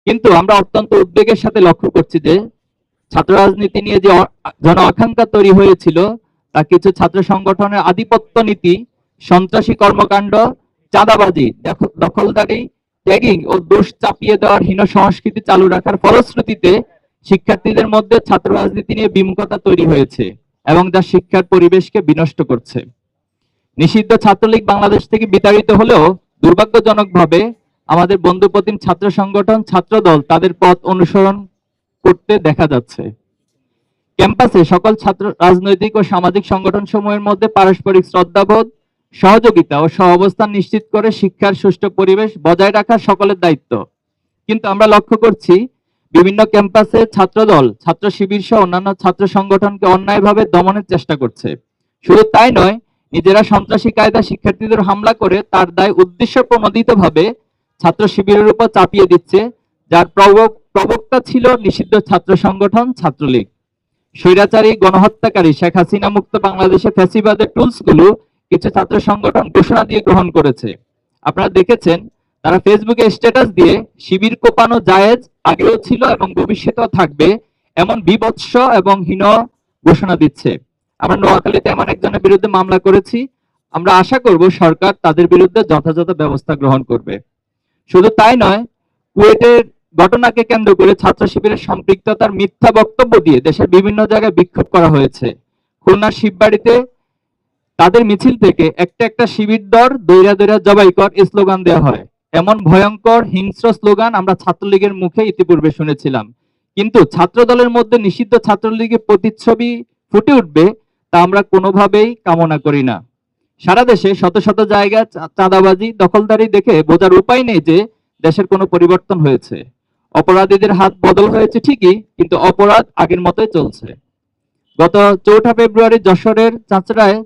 কিন্তু আমরা অত্যন্ত উদ্বেগের সাথে লক্ষ্য করছি যে ছাত্র রাজনীতি নিয়ে যে জন আকাঙ্ক্ষা তৈরি হয়েছিল তা কিছু ছাত্র সংগঠনের আধিপত্য নীতি, সন্ত্রাসী কর্মকাণ্ড, চাঁদাবাজি, দখলদারি, ট্যাগিং ও দোষ চাপিয়ে দেওয়ার হীন সংস্কৃতি চালু রাখার ফলশ্রুতিতে শিক্ষার্থীদের মধ্যে ছাত্র রাজনীতি নিয়ে বিমুখতা তৈরি হয়েছে এবং যা শিক্ষার পরিবেশকে বিনষ্ট করছে। নিষিদ্ধ ছাত্রলীগ বাংলাদেশ থেকে বিতাড়িত হলেও দুর্ভাগ্যজনকভাবে আমাদের বন্ধুপ্রতিম ছাত্র সংগঠন, ছাত্রদল তাদের পথ অনুসরণ করতে দেখা যাচ্ছে। ক্যাম্পাসে সকল ছাত্র রাজনৈতিক ও সামাজিক সংগঠন সমূহের মধ্যে পারস্পরিক শ্রদ্ধাবোধ, সহযোগিতা ও সহাবস্থান নিশ্চিত করে শিক্ষার সুষ্ঠু পরিবেশ বজায় রাখা সকলের দায়িত্ব। কিন্তু আমরা লক্ষ্য করছি বিভিন্ন ক্যাম্পাসে ছাত্রদল, ছাত্র শিবির সহ অন্যান্য ছাত্র সংগঠনকে অন্যায়ভাবে দমনের চেষ্টা করছে। শুধু তাই নয়, নিজেরা সন্ত্রাসী কায়দা শিক্ষার্থীদের হামলা করে তার দায় উদ্দেশ্য প্রণোদিতভাবে ছাত্র শিবিরের উপর চাপিয়ে দিচ্ছে, যার প্রবক্তা ছিল নিষিদ্ধ ছাত্র সংগঠন ছাত্রলীগ। স্বৈরাচারী গণহত্যাকারী শেখ হাসিনা মুক্ত বাংলাদেশে ফ্যাসিবাদের টুলস গুলো কিছু ছাত্র সংগঠন ঘোষণা দিয়ে গ্রহণ করেছে। আপনারা দেখেছেন তারা ফেসবুকে স্ট্যাটাস দিয়ে শিবির কোপানো জায়েজ, আগেও ছিল এবং ভবিষ্যতেও থাকবে, এমন বিভৎস এবং হীন ঘোষণা দিচ্ছে। আমরা নোয়াখালীতে এমন একজনের বিরুদ্ধে মামলা করেছি। আমরা আশা করব সরকার তাদের বিরুদ্ধে যথাযথ ব্যবস্থা গ্রহণ করবে। শুধু তাই নয়, কুয়েটের ঘটনাকে কেন্দ্র করে ছাত্র শিবিরের সম্পৃক্ততার মিথ্যা বক্তব্য দিয়ে দেশের বিভিন্ন জায়গায় বিক্ষোভ করা হয়েছে। খুলনার শিববাড়িতে তাদের মিছিল থেকে একটা একটা শিবির দর দৈরা দৈরা জবাই কর স্লোগান দেওয়া হয়। এমন ভয়ঙ্কর হিংস্র স্লোগান আমরা ছাত্রলীগের মুখে ইতিপূর্বে শুনেছিলাম। কিন্তু ছাত্র দলের মধ্যে নিষিদ্ধ ছাত্রলীগের প্রতিচ্ছবি ফুটে উঠবে তা আমরা কোনোভাবেই কামনা করি না। সারা দেশে শত শত জায়গায় চাঁদাবাজি, দখলদারি দেখে বোঝার উপায় নেই যে দেশের কোনো পরিবর্তন হয়েছে। অপরাধীদের হাত বদল হয়েছে ঠিকই, কিন্তু অপরাধ আগের মতোই চলছে। গত 4 ফেব্রুয়ারি যশোরের চাঁচড়ায়